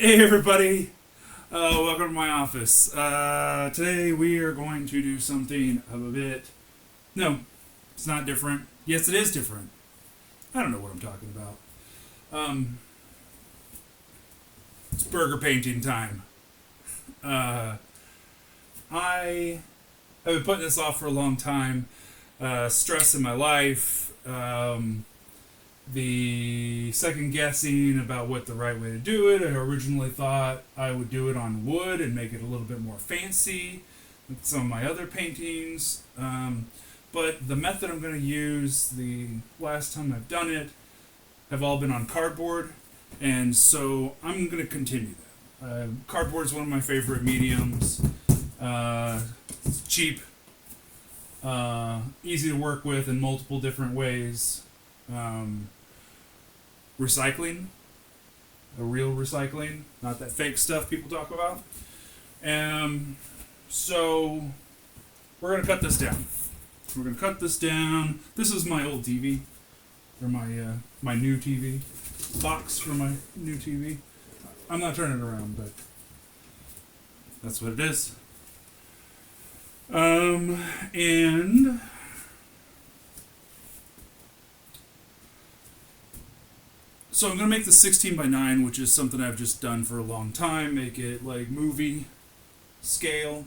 Hey everybody, welcome to my office. Today we are going to do something a bit. No, it's not different. Yes, it is different. I don't know what I'm talking about. Um, it's burger painting time. Uh, I have been putting this off for a long time. Stress in my life, the second guessing about what the right way to do it. I originally thought I would do it on wood and make it a little bit more fancy with some of my other paintings. But the method I'm going to use, the last time I've done it, have all been on cardboard, and so I'm going to continue that. Cardboard is one of my favorite mediums. It's cheap, easy to work with in multiple different ways. Um, Recycling, a real recycling, not that fake stuff people talk about. So we're gonna cut this down. We're gonna cut this down. This is my old TV, or my new TV box for my new TV. I'm not turning it around, but that's what it is. And so I'm gonna make the 16 by 9, which is something I've just done for a long time. Make it like movie scale.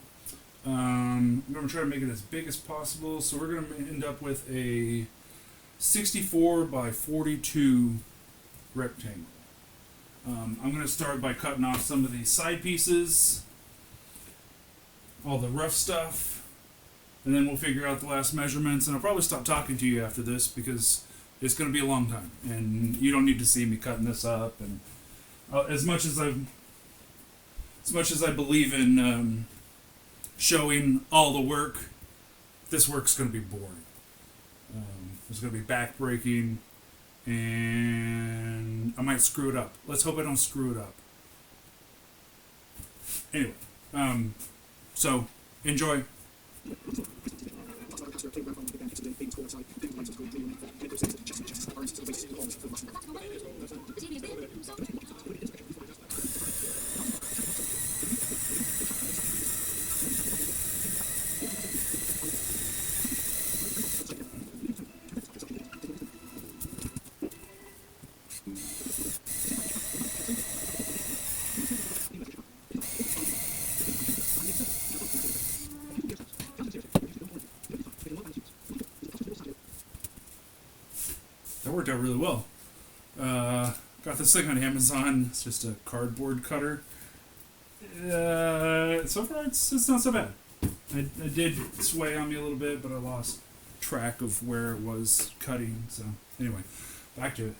I'm gonna try to make it as big as possible. So we're gonna end up with a 64 by 42 rectangle. I'm gonna start by cutting off some of these side pieces, all the rough stuff, and then we'll figure out the last measurements. And I'll probably stop talking to you after this because it's going to be a long time, and you don't need to see me cutting this up. And as much as I believe in showing all the work, this work's going to be boring. It's going to be backbreaking, and I might screw it up. Let's hope I don't screw it up. Anyway, so enjoy. That worked out really well. Got this thing on Amazon. It's just a cardboard cutter. So far, it's not so bad. I did sway on me a little bit, but I lost track of where it was cutting. So anyway, back to it.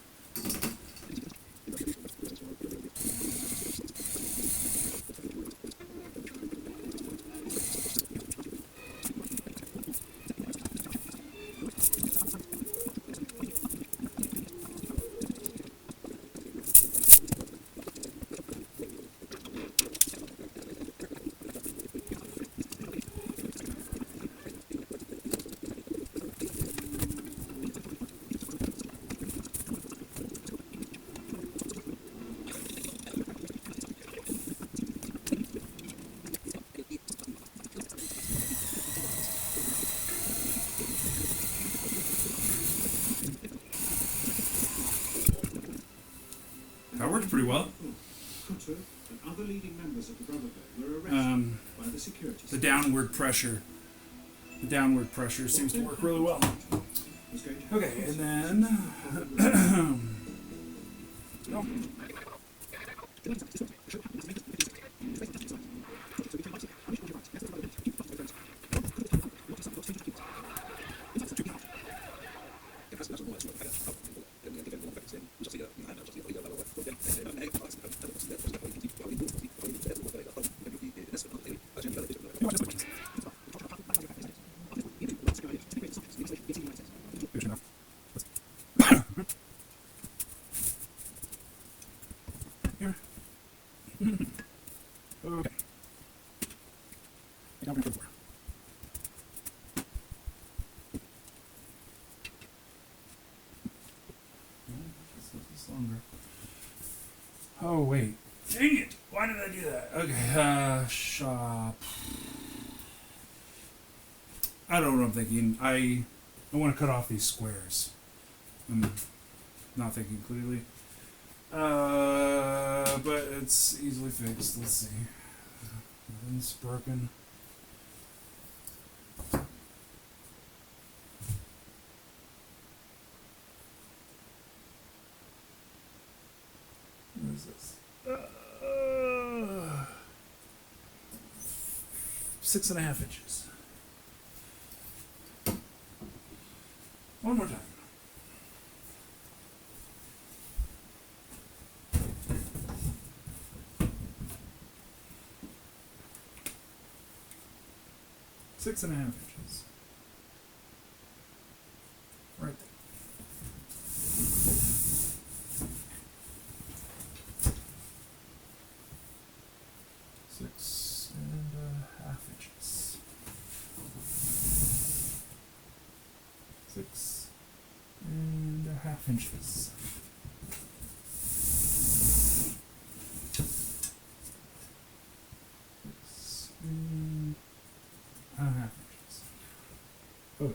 That worked pretty well. Kutu and other leading members of the Brotherhood were arrested by the security. The downward pressure. The downward pressure seems to work really well. Okay, and then. Oh. Good enough. Here. Okay. I got 1.4. This is longer. Oh wait. Dang it! Why did I do that? Okay, shop. I don't know what I'm thinking. I want to cut off these squares. I'm not thinking clearly. But it's easily fixed. Let's see. Nothing's broken. What is this? 6.5 inches. One more time. Six and a half inches. Right there. Six and a half inches. 6.5 inches. Okay.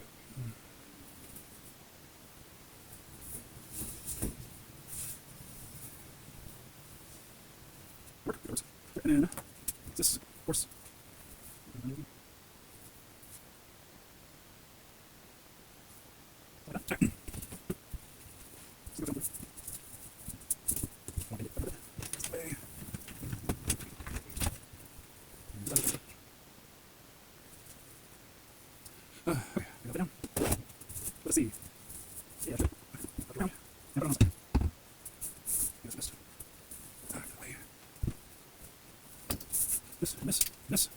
And then this, of course. Let's see. Yeah, down. And put on the side. Yes, missed. Out of the way. Miss.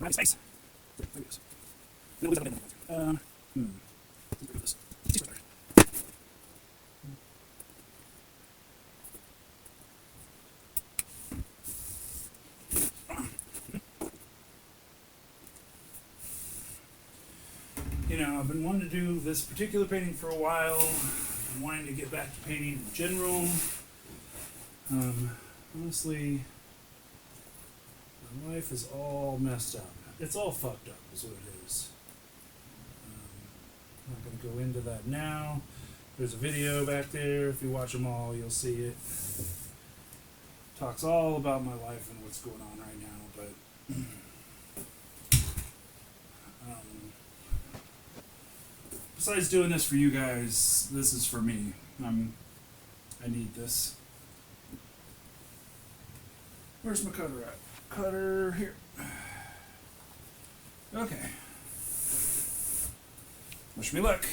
Right space. There it is. No, we don't have it. Let's do this. See where there. You know, I've been wanting to do this particular painting for a while. I'm wanting to get back to painting in general. Honestly, my life is all messed up. It's all fucked up, is what it is. I'm not going to go into that now. There's a video back there. If you watch them all, you'll see it. Talks all about my life and what's going on right now, but besides doing this for you guys, this is for me. I need this. Where's my cutter at? Cutter here. Okay. Wish me luck.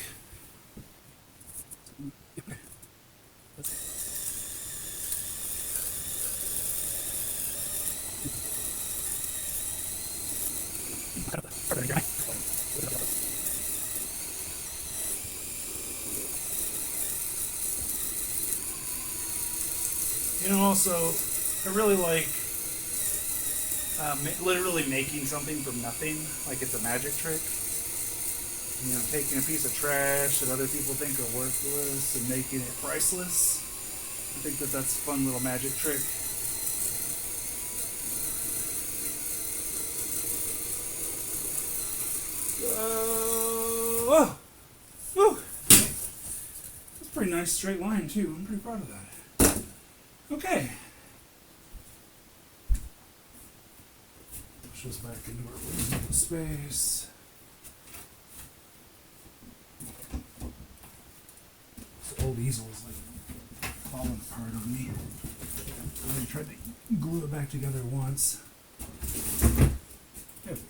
You know, also, I really like literally making something from nothing, like it's a magic trick. You know, taking a piece of trash that other people think are worthless and making it priceless. I think that that's a fun little magic trick. Oh! Whew! That's a pretty nice straight line, too. I'm pretty proud of that. Okay. Push this back into our reasonable space. This old easel is like falling apart on me. I already tried to glue it back together once. There we go.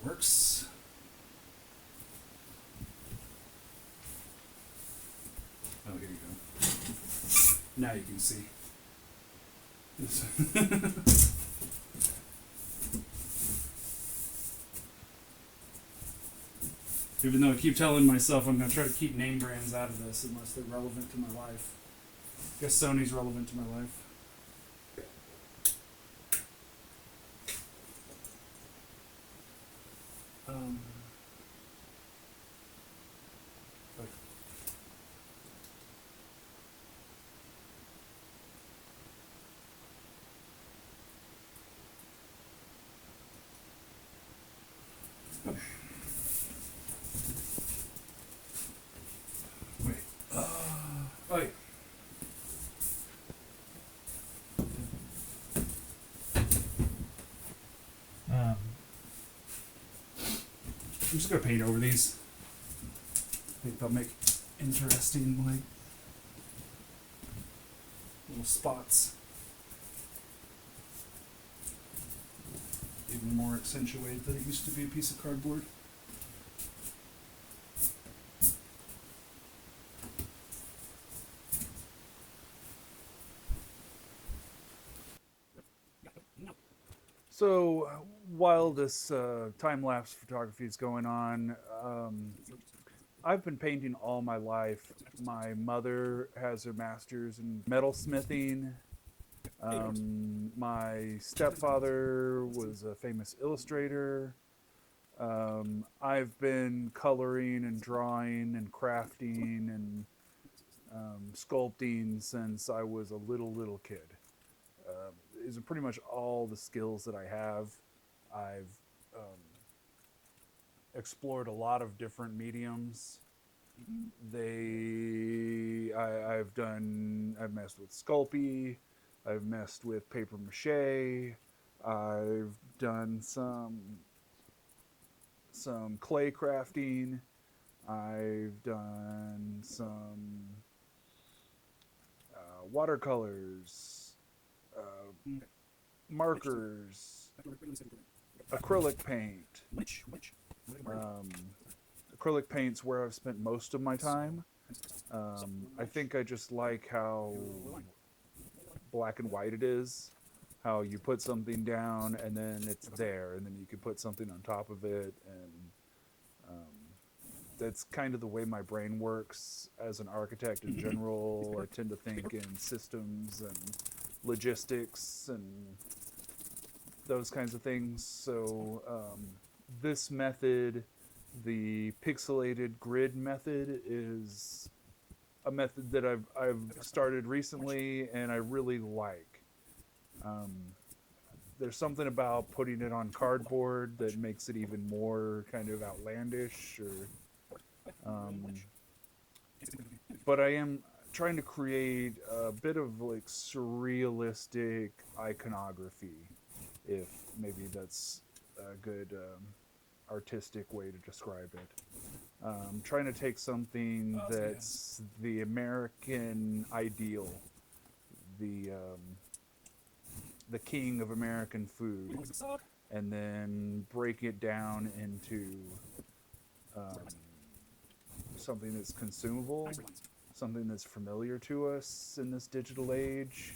Works. Oh, here you go. Now you can see. Even though I keep telling myself I'm going to try to keep name brands out of this unless they're relevant to my life. I guess Sony's relevant to my life. Okay. Wait. Oh yeah. I'm just gonna paint over these. I think they'll make interesting, like, little spots. Even more accentuated than it used to be a piece of cardboard. So while this time-lapse photography is going on, I've been painting all my life. My mother has her master's in metalsmithing. My stepfather was a famous illustrator. I've been coloring and drawing and crafting and sculpting since I was a little kid. These are pretty much all the skills that I have. I've explored a lot of different mediums. I've messed with Sculpey, I've messed with paper mache, I've done some clay crafting, I've done some watercolors, markers, acrylic paint. Um, Acrylic paint's where I've spent most of my time. I think I just like how black and white it is. How you put something down and then it's there, and then you can put something on top of it, and that's kind of the way my brain works as an architect in general. I tend to think in systems and logistics and those kinds of things. So this method, the pixelated grid method, is a method that I've started recently and I really like. There's something about putting it on cardboard that makes it even more kind of outlandish, or but I am trying to create a bit of like surrealistic iconography, if maybe that's a good artistic way to describe it. Trying to take something that's the American ideal, the king of American food, and then break it down into um, something that's consumable, something that's familiar to us in this digital age.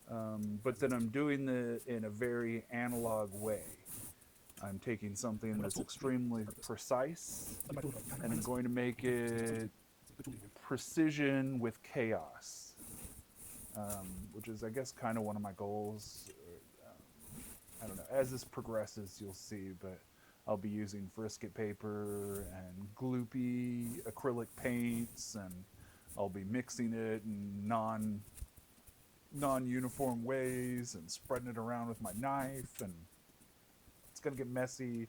But then I'm doing it in a very analog way. I'm taking something that's extremely precise and I'm going to make it precision with chaos, which is, I guess, kind of one of my goals. I don't know. As this progresses, you'll see, but I'll be using Frisket paper and gloopy acrylic paints, and I'll be mixing it in non-uniform ways and spreading it around with my knife, and it's gonna get messy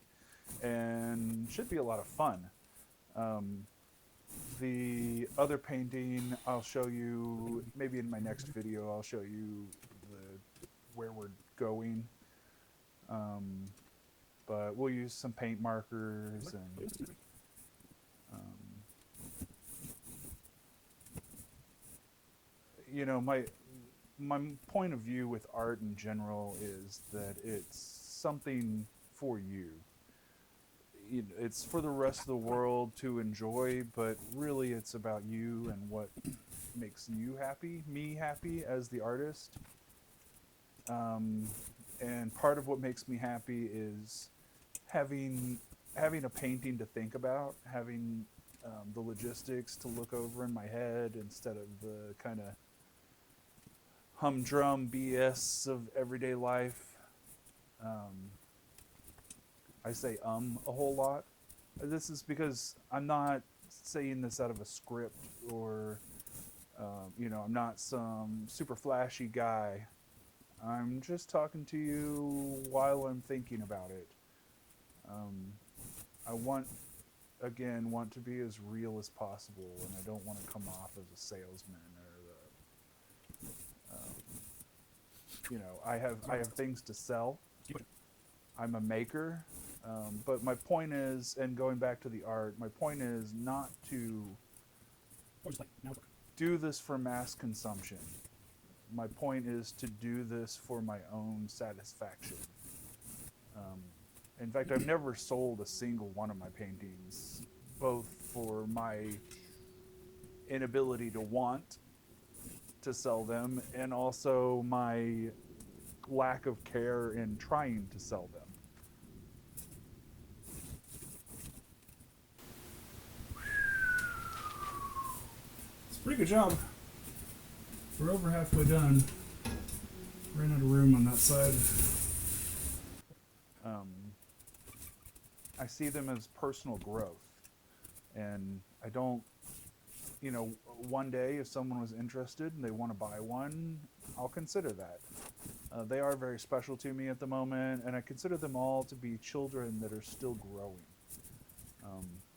and should be a lot of fun. The other painting I'll show you maybe in my next video. I'll show you where we're going, but we'll use some paint markers and you know, my point of view with art in general is that it's something for you. It's for the rest of the world to enjoy, but really it's about you and what makes you happy, me happy as the artist. And part of what makes me happy is having a painting to think about, having the logistics to look over in my head instead of the kind of humdrum BS of everyday life. I say a whole lot. This is because I'm not saying this out of a script or, I'm not some super flashy guy. I'm just talking to you while I'm thinking about it. I want, again, want to be as real as possible, and I don't want to come off as a salesman or I have things to sell. I'm a maker, but my point is, and going back to the art, my point is not to do this for mass consumption. My point is to do this for my own satisfaction. Um, in fact, I've never sold a single one of my paintings, both for my inability to want to sell them and also my lack of care in trying to sell them. It's a pretty good job. We're over halfway done. Ran out of room on that side. I see them as personal growth. And I don't, one day if someone was interested and they want to buy one, I'll consider that. They are very special to me at the moment, and I consider them all to be children that are still growing.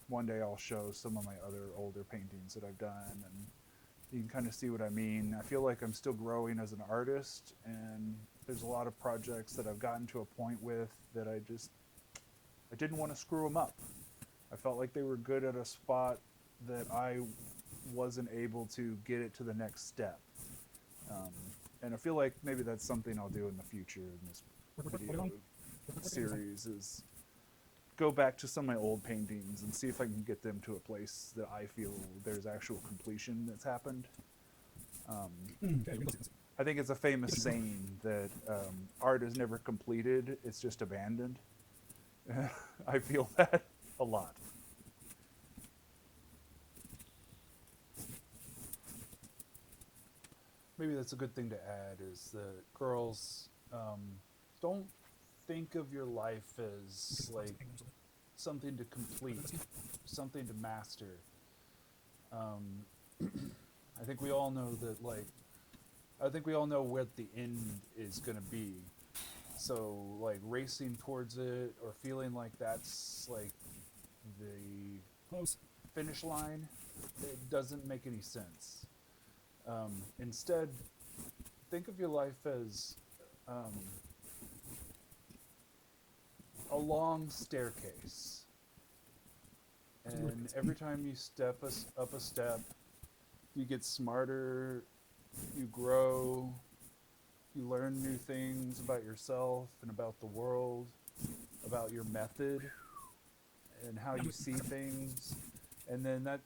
One day I'll show some of my other older paintings that I've done, and you can kind of see what I mean. I feel like I'm still growing as an artist, and there's a lot of projects that I've gotten to a point with that I didn't want to screw them up. I felt like they were good at a spot that I wasn't able to get it to the next step. And I feel like maybe that's something I'll do in the future in this video series is go back to some of my old paintings and see if I can get them to a place that I feel there's actual completion that's happened. I think it's a famous saying that art is never completed, it's just abandoned. I feel that a lot. Maybe that's a good thing to add is that girls, don't think of your life as like something to complete, something to master. I think we all know that I think we all know what the end is going to be. So like racing towards it or feeling like that's like the finish line, it doesn't make any sense. Instead, think of your life as a long staircase. And every time you step up a step, you get smarter, you grow, you learn new things about yourself and about the world, about your method and how you see things. And then that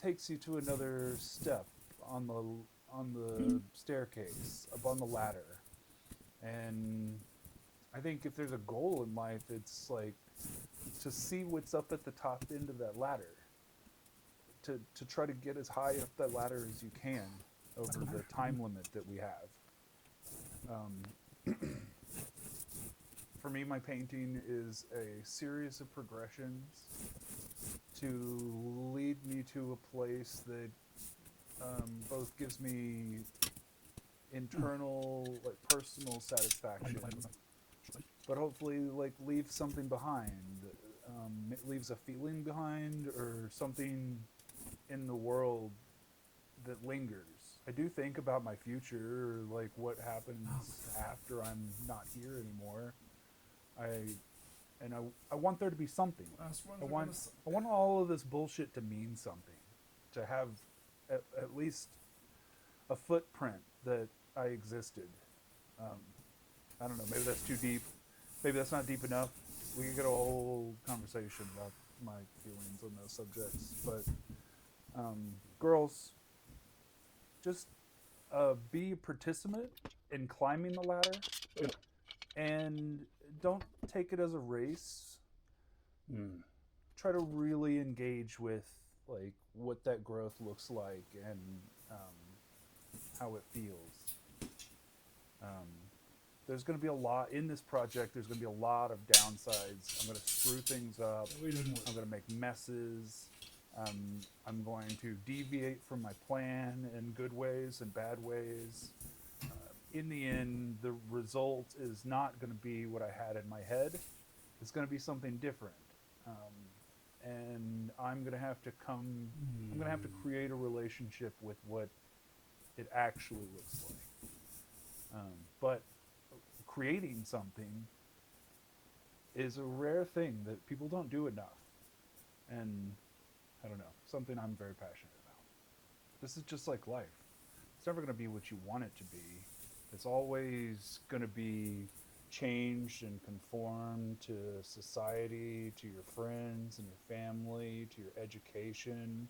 takes you to another step on the staircase, up on the ladder. And I think if there's a goal in life, it's like to see what's up at the top end of that ladder. To try to get as high up that ladder as you can over the time limit that we have. For me, my painting is a series of progressions to lead me to a place that both gives me internal, like personal satisfaction, but hopefully, like leaves something behind. It leaves a feeling behind or something in the world that lingers. I do think about my future, like what happens after I'm not here anymore. I I want there to be something. I want all of this bullshit to mean something, to have at least a footprint that I existed. I don't know. Maybe that's too deep. Maybe that's not deep enough. We could get a whole conversation about my feelings on those subjects. But girls, just be a participant in climbing the ladder, and don't take it as a race. Try to really engage with like what that growth looks like and how it feels. Um, there's going to be a lot in this project. There's going to be a lot of downsides. I'm going to screw things up. I'm going to make messes. I'm going to deviate from my plan in good ways and bad ways. In the end, the result is not going to be what I had in my head. It's going to be something different. and I'm gonna have to create a relationship with what it actually looks like. But creating something is a rare thing that people don't do enough, and I don't know, something I'm very passionate about. This is just like life. It's never going to be what you want it to be. It's always going to be changed and conformed to society, to your friends and your family, to your education.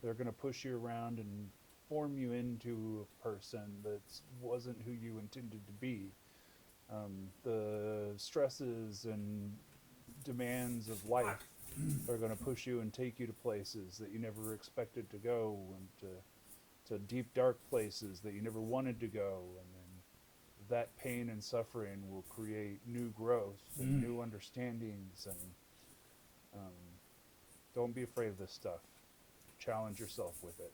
They're going to push you around and form you into a person that wasn't who you intended to be. The stresses and demands of life are going to push you and take you to places that you never expected to go, and to deep dark places that you never wanted to go, and then that pain and suffering will create new growth and new understandings. And don't be afraid of this stuff. Challenge yourself with it.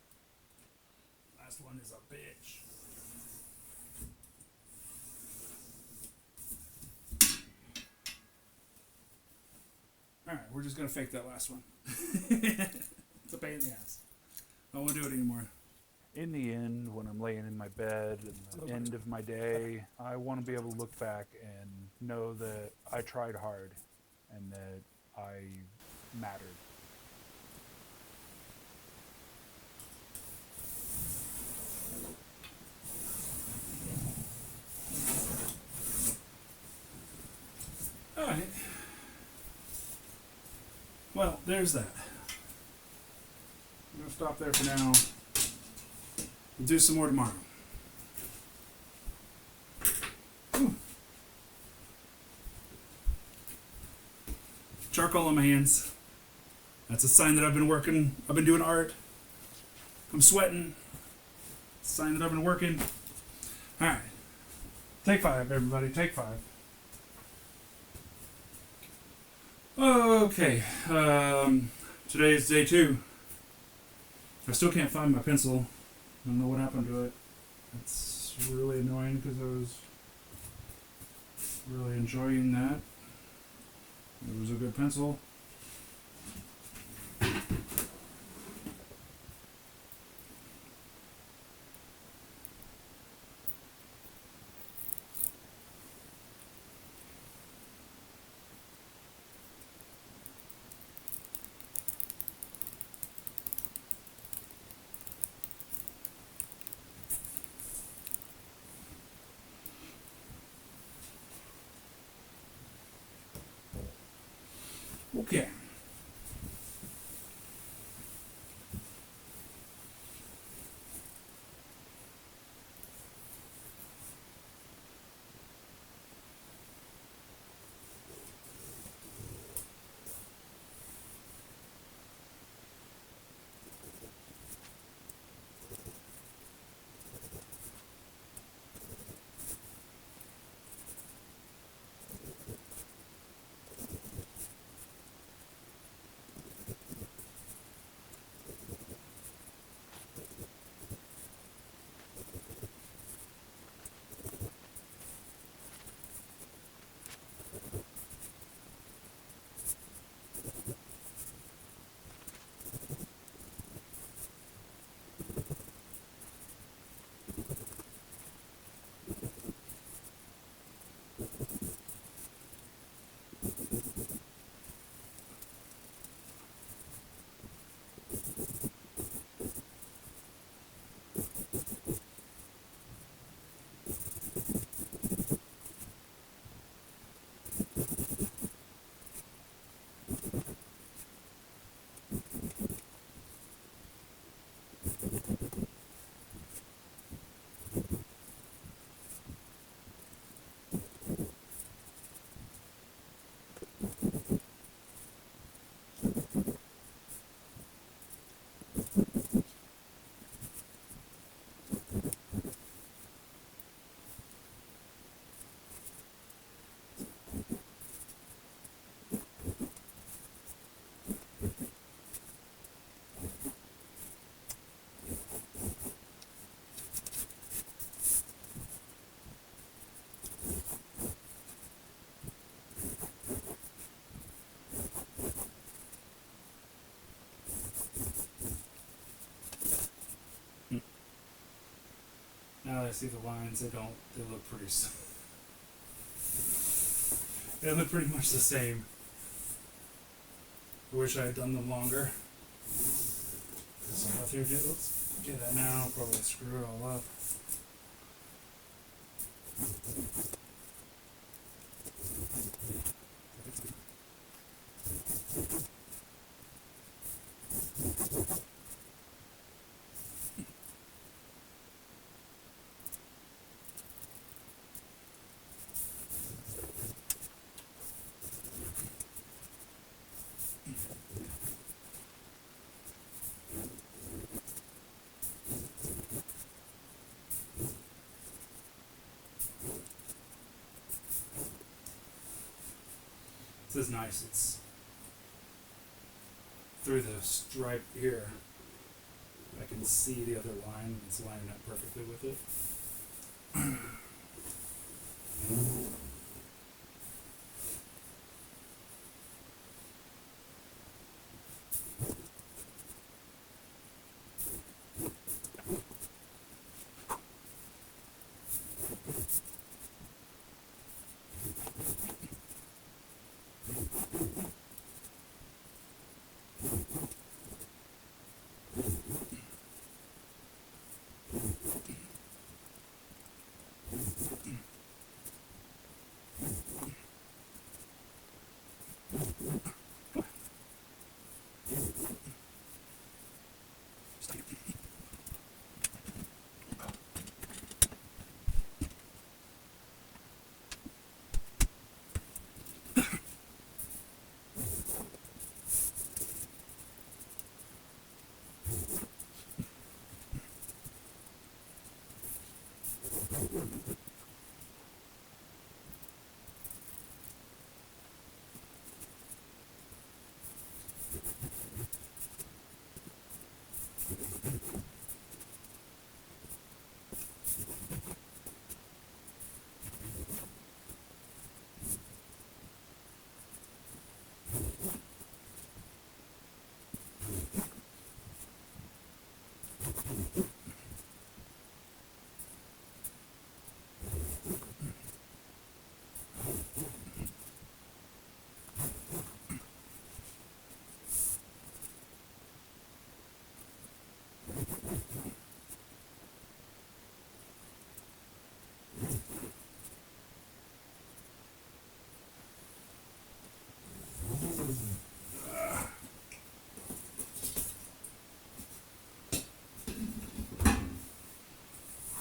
Last one is a bitch. Alright, we're just gonna fake that last one. It's a pain in the ass. I won't do it anymore. In the end, when I'm laying in my bed at the end of my day, I want to be able to look back and know that I tried hard and that I mattered. Alright. Well, there's that. I'm going to stop there for now. We'll do some more tomorrow. Ooh. Charcoal on my hands. That's a sign that I've been doing art. I'm sweating. Sign that I've been working. Alright. Take 5, everybody. Take 5. Okay. Today's day 2. I still can't find my pencil. I don't know what happened to it. It's really annoying because I was really enjoying that. It was a good pencil. Okay. Now that I see the lines, they look pretty, they look pretty much the same. I wish I had done them longer. So let's do that now, probably screw it all up. This is nice. It's through the stripe here. I can see the other line. It's lining up perfectly with it.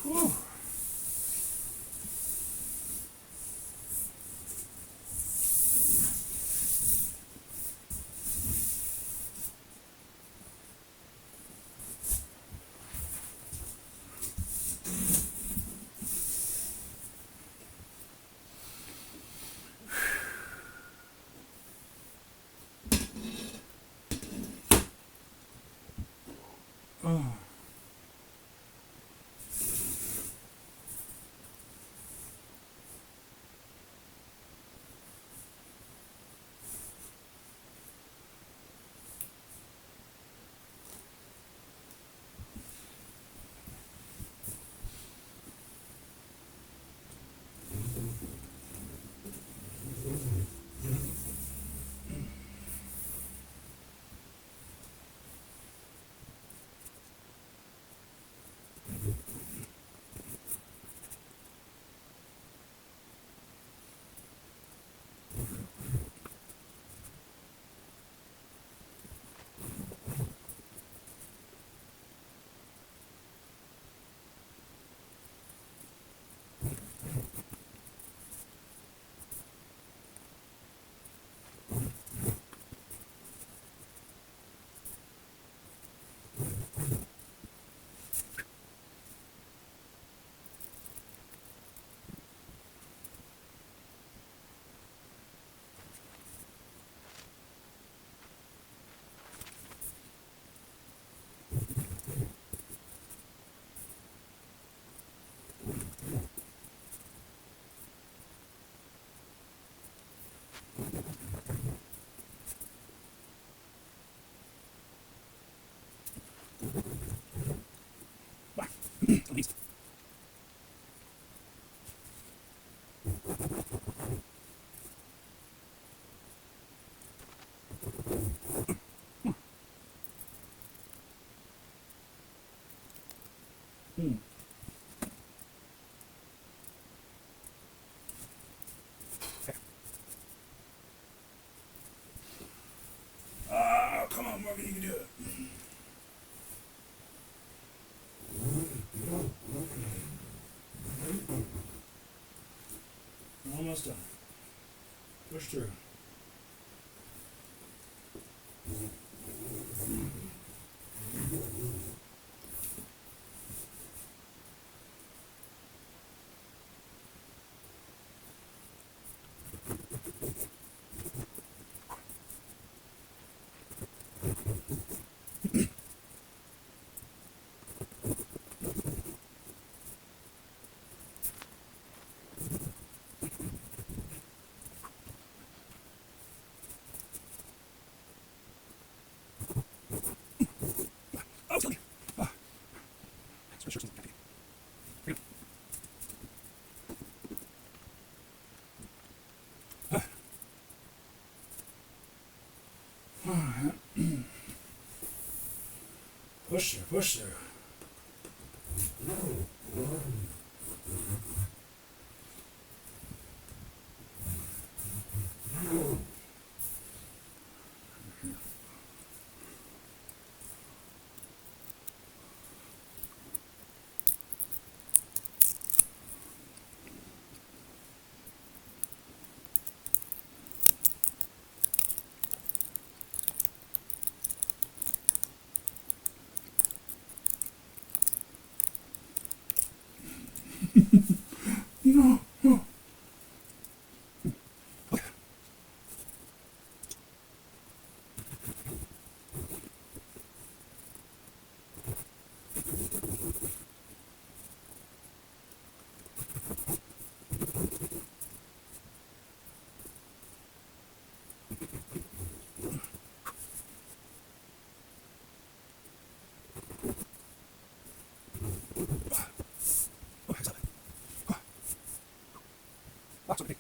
Whew. Oh. At least. Hmm. Ah, come on, Morgan, you can do it. Almost done. Push through. Oh, it's okay. Ah. Sure, sure, sure. Push through, push through. No. Oh. Oh, it's okay. Oh. Oh, it's okay.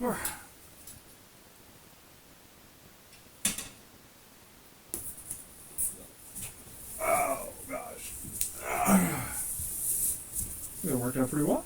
Oh. Oh, gosh. It worked out pretty well.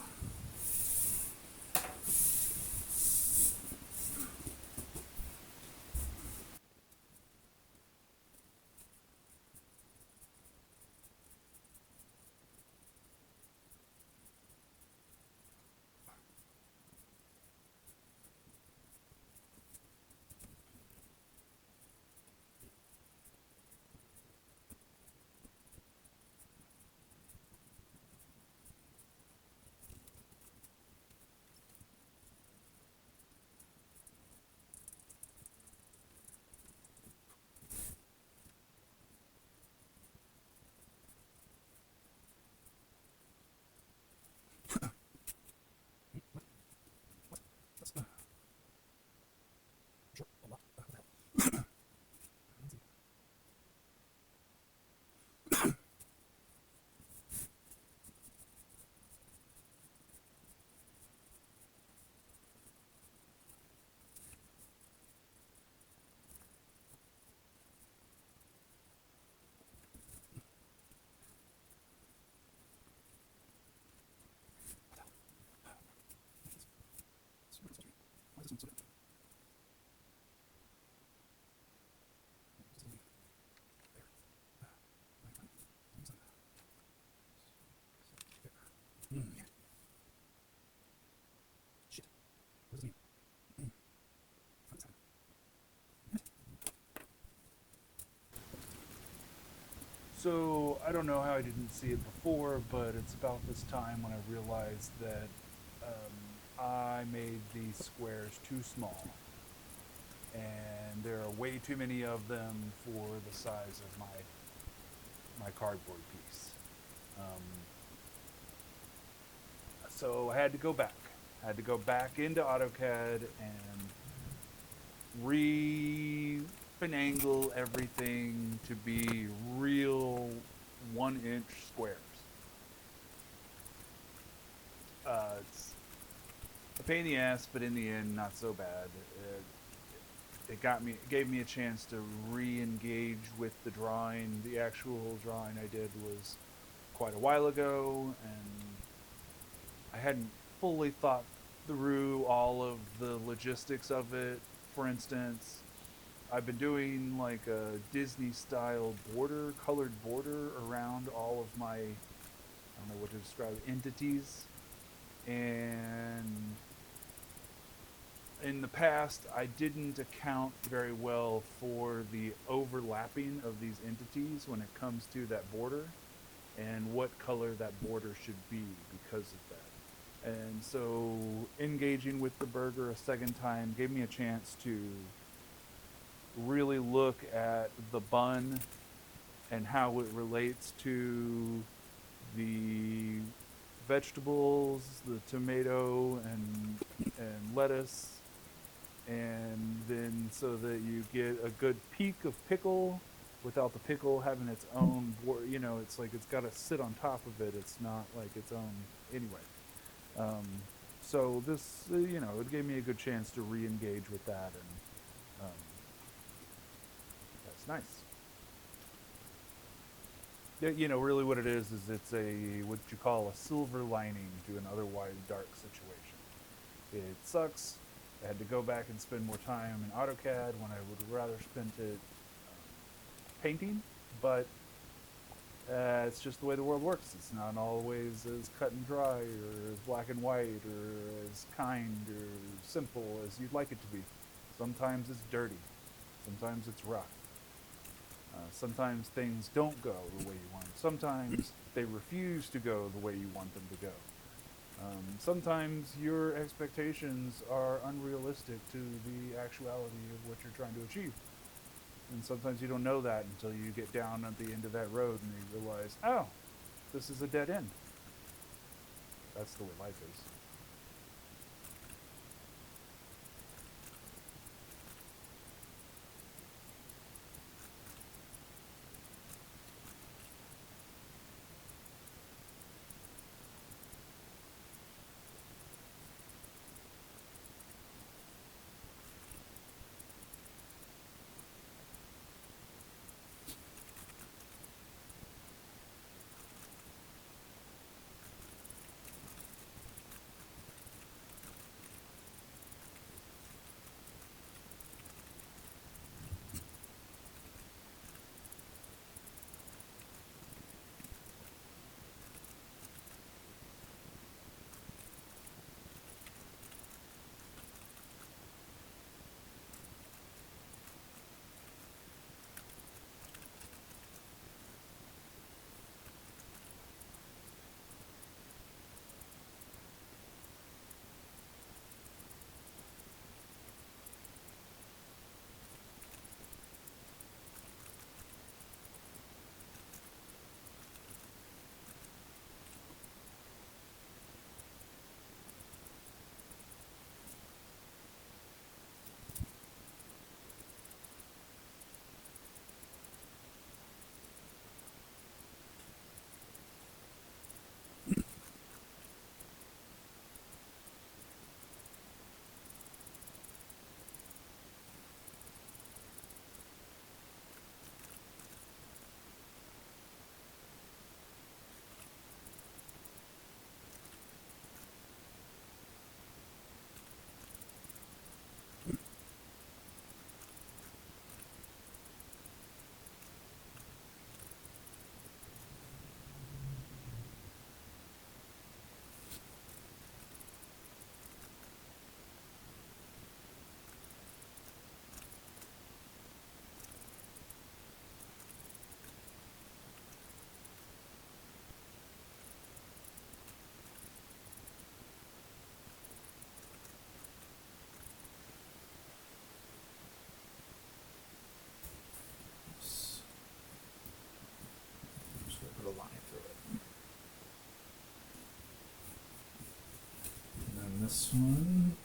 So I don't know how I didn't see it before, but it's about this time when I realized that I made these squares too small, and there are way too many of them for the size of my cardboard piece. Um, so I had to go back. I had to go back into AutoCAD and refinagle everything to be real 1-inch squares. It's a pain in the ass, but in the end, not so bad. It gave me a chance to re-engage with the drawing. The actual drawing I did was quite a while ago, and I hadn't fully thought through all of the logistics of it. For instance, I've been doing like a Disney style border, colored border around all of my, I don't know what to describe, entities. And in the past, I didn't account very well for the overlapping of these entities when it comes to that border and what color that border should be because of that. And so engaging with the burger a second time gave me a chance to really look at the bun and how it relates to the vegetables, the tomato and lettuce, and then so that you get a good peak of pickle without the pickle having its own, it's like it's got to sit on top of it. It's not like its own anyway. So this, it gave me a good chance to re-engage with that, and that's nice. Really what it is it's a, what you call a silver lining to an otherwise dark situation. It sucks. I had to go back and spend more time in AutoCAD when I would rather spend it painting, but it's just the way the world works. It's not always as cut and dry or as black and white or as kind or simple as you'd like it to be. Sometimes it's dirty. Sometimes it's rough. Sometimes things don't go the way you want. Sometimes they refuse to go the way you want them to go. Sometimes your expectations are unrealistic to the actuality of what you're trying to achieve. And sometimes you don't know that until you get down at the end of that road and you realize, oh, this is a dead end. That's the way life is. this one.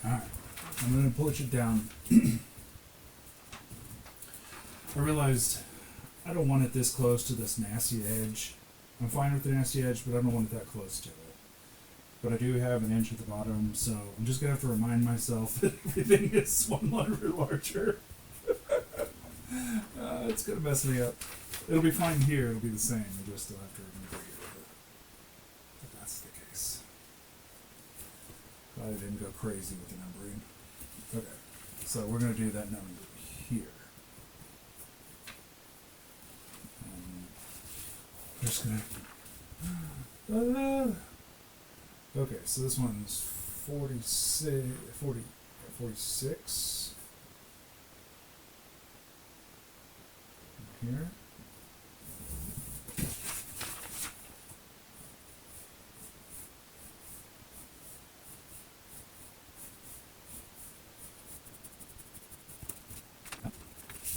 Alright, I'm gonna push it down. I realized I don't want it this close to this nasty edge. I'm fine with the nasty edge, but I don't want it that close to it. But I do have an inch at the bottom, so I'm just gonna have to remind myself that everything is 1 letter larger. It's gonna mess me up. It'll be fine here, it'll be the same, I just still have to remember here that that's the case. I didn't go crazy with the numbering. Okay, so we're going to do that number here. I'm just going to... okay, so this one's 46 here.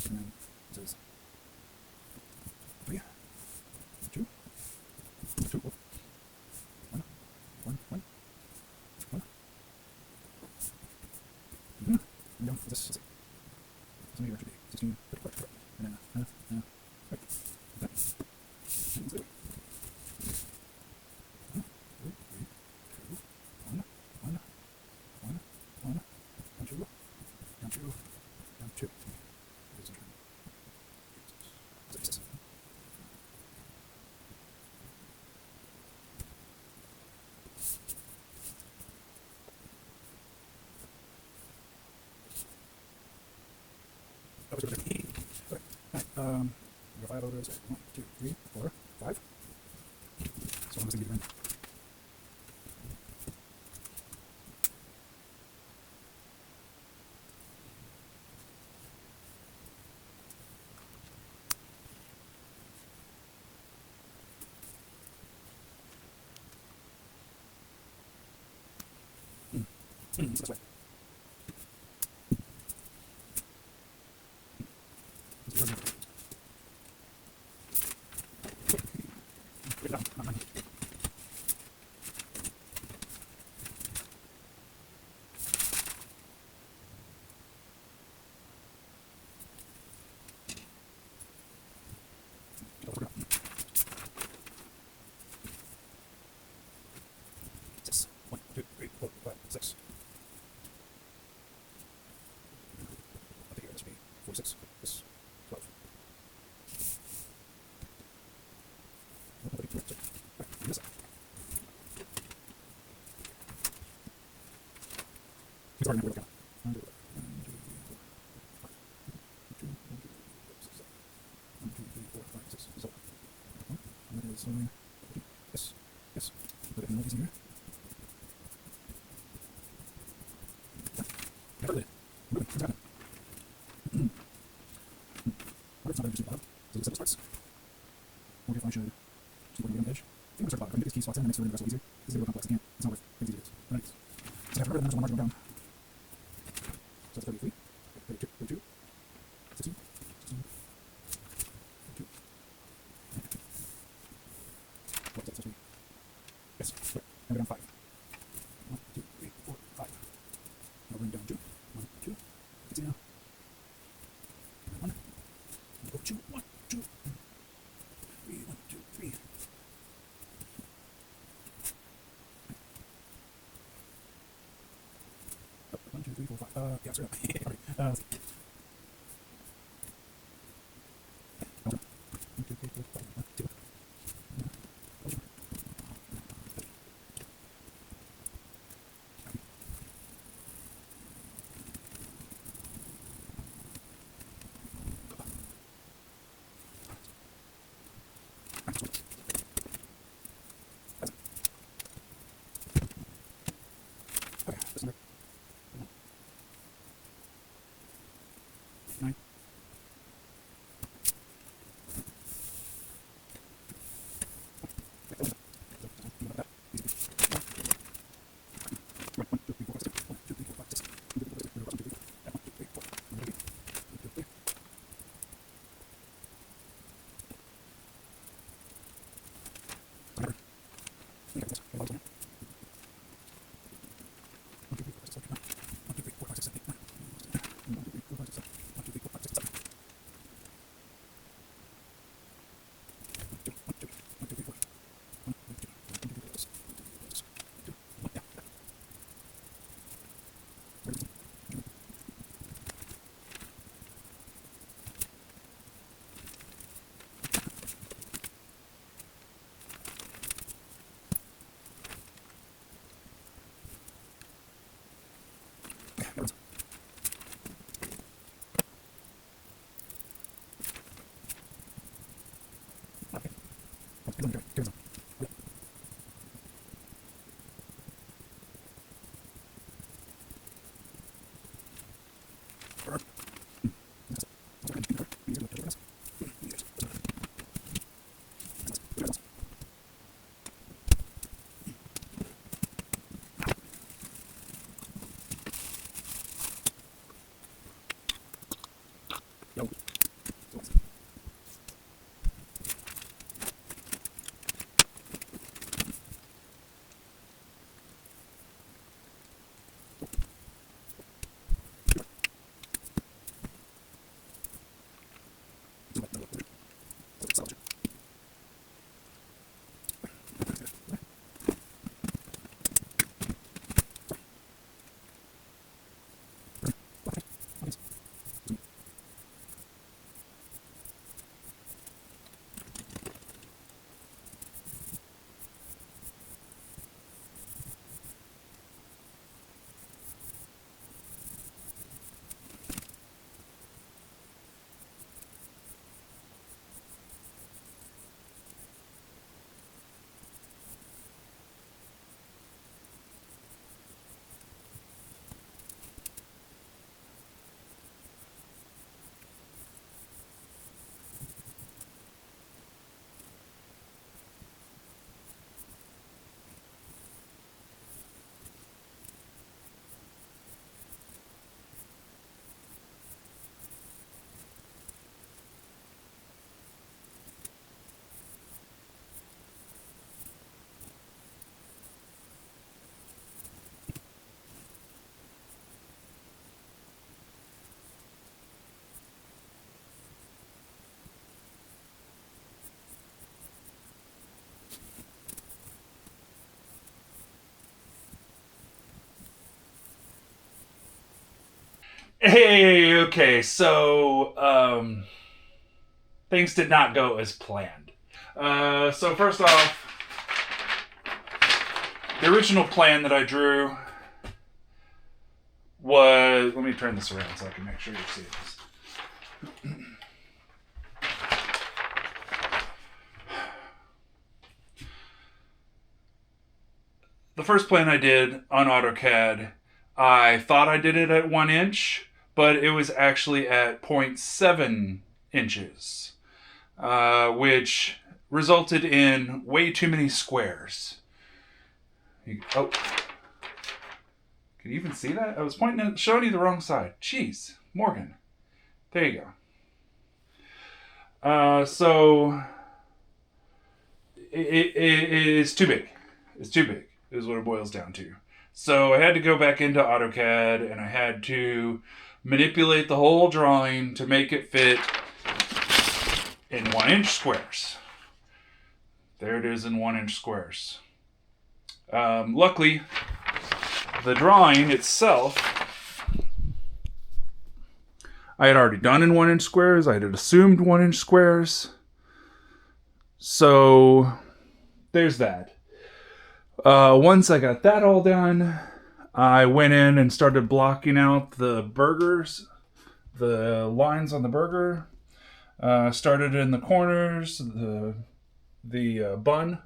And then it says 3, 2, 2, 1, 1, 1, 1. And down for this, let's see. So here it should be 16, and then, right. That. And let's do it. 1, 2, 1, 1, 1, 1, 1, 2, down 2, down 2. Your 5 over 6. 1, 2, 3, 4, 5. So I'm just going to get it in. This way. Six. 1, 2, 3, 4, 5, 6. I think this would be 46. This 12. This side. It's already working. 1, 2, 3, 4, 5. 1, 2, 3, 4, 5, 6, 7. 1, 2, 3, 4, 5, 6, 7. And that is something. Yes. Yes. Put it in all these in here. What's happening? It's not interesting, Bob. So the set starts. Or if I should just work on the edge. I think I'm going to start the bottom. I can get these key slots in and make the rest a little easier. This is a little complex. I can't. It's not worth it. It's easy to do. But anyways. So I have to remember the numbers one margin down. So that's 33, 32, 32, 16, 16, 32. What's that supposed to be? Yes. Right. Now we're down 5. 1, 2, 3, 4, 5. Now bring down 2. 1, 2. It's in now. 1. Go 2, 1, 2. 3, 1, 2, 3. Oh, 1, 2, 3, 4, 5. Yeah, screw it. Let's see. 1, 2, Hey, okay, so things did not go as planned. So first off, the original plan that I drew was... Let me turn this around so I can make sure you see this. The first plan I did on AutoCAD, I thought I did it at 1 inch, but it was actually at 0.7 inches, which resulted in way too many squares. Oh, can you even see that? I was pointing at, showing you the wrong side. Jeez, Morgan. There you go. So it is too big. It's too big, is what it boils down to. So I had to go back into AutoCAD and I had to manipulate the whole drawing to make it fit in 1 inch squares. There it is in 1 inch squares. Luckily, the drawing itself, I had already done in 1 inch squares. I had assumed 1 inch squares. So there's that. Once I got that all done, I went in and started blocking out the burgers, the lines on the burger. Started in the corners, the the bun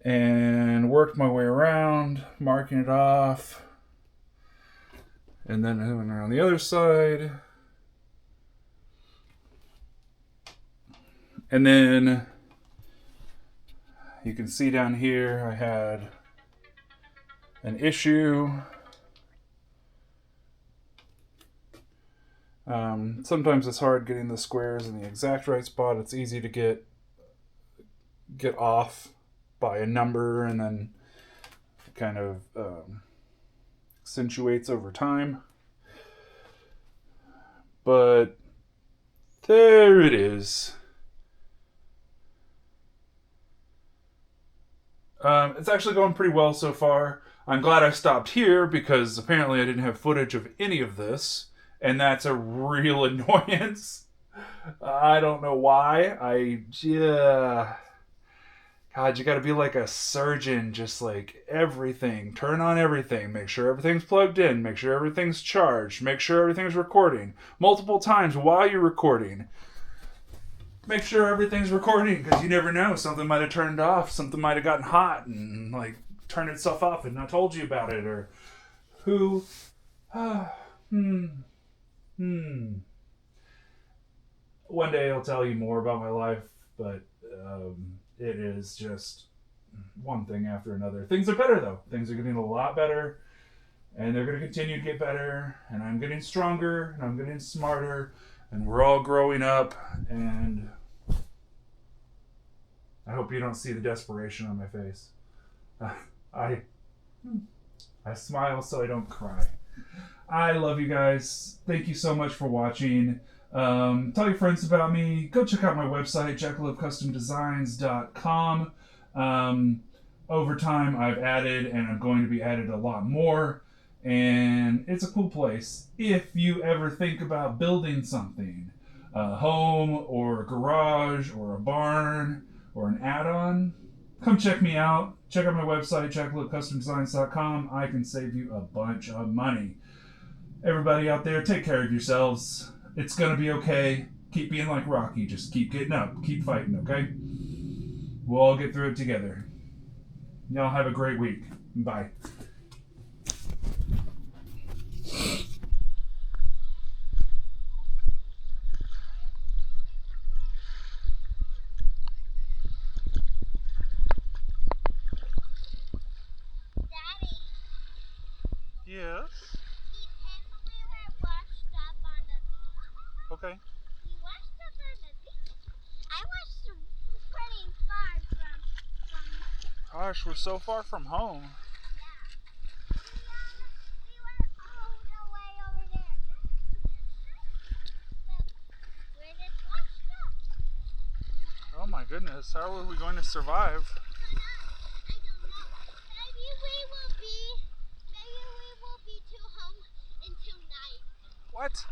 and worked my way around, marking it off. And then I went around the other side. And then you can see down here I had an issue. Sometimes it's hard getting the squares in the exact right spot. It's easy to get off by a number, and then it kind of accentuates over time. But there it is. It's actually going pretty well so far. I'm glad I stopped here because apparently I didn't have footage of any of this, and that's a real annoyance. I don't know why. God, you gotta be like a surgeon, just like everything. Turn on everything. Make sure everything's plugged in. Make sure everything's charged. Make sure everything's recording multiple times while you're recording. Make sure everything's recording, because you never know. Something might have turned off. Something might have gotten hot and like turned itself off and not told you about it. Or who? One day I'll tell you more about my life, but it is just one thing after another. Things are better though. Things are getting a lot better, and they're going to continue to get better. And I'm getting stronger, and I'm getting smarter, and we're all growing up. And I hope you don't see the desperation on my face. I smile so I don't cry. I love you guys. Thank you so much for watching. Tell your friends about me. Go check out my website, jackalofcustomdesigns.com. Over time, I've added, and I'm going to be added a lot more. And it's a cool place. If you ever think about building something, a home or a garage or a barn or an add-on, come check me out. Check out my website, jackalofcustomdesigns.com. I can save you a bunch of money. Everybody out there, take care of yourselves. It's going to be okay. Keep being like Rocky. Just keep getting up. Keep fighting, okay? We'll all get through it together. Y'all have a great week. Bye. Yes. Okay. We washed up on the beach. I was pretty far from. Gosh, we're so far from home. Yeah. We went all the way over there. We're just washed up. Oh my goodness, how are we going to survive? I don't know. Maybe we will be to home until night. What?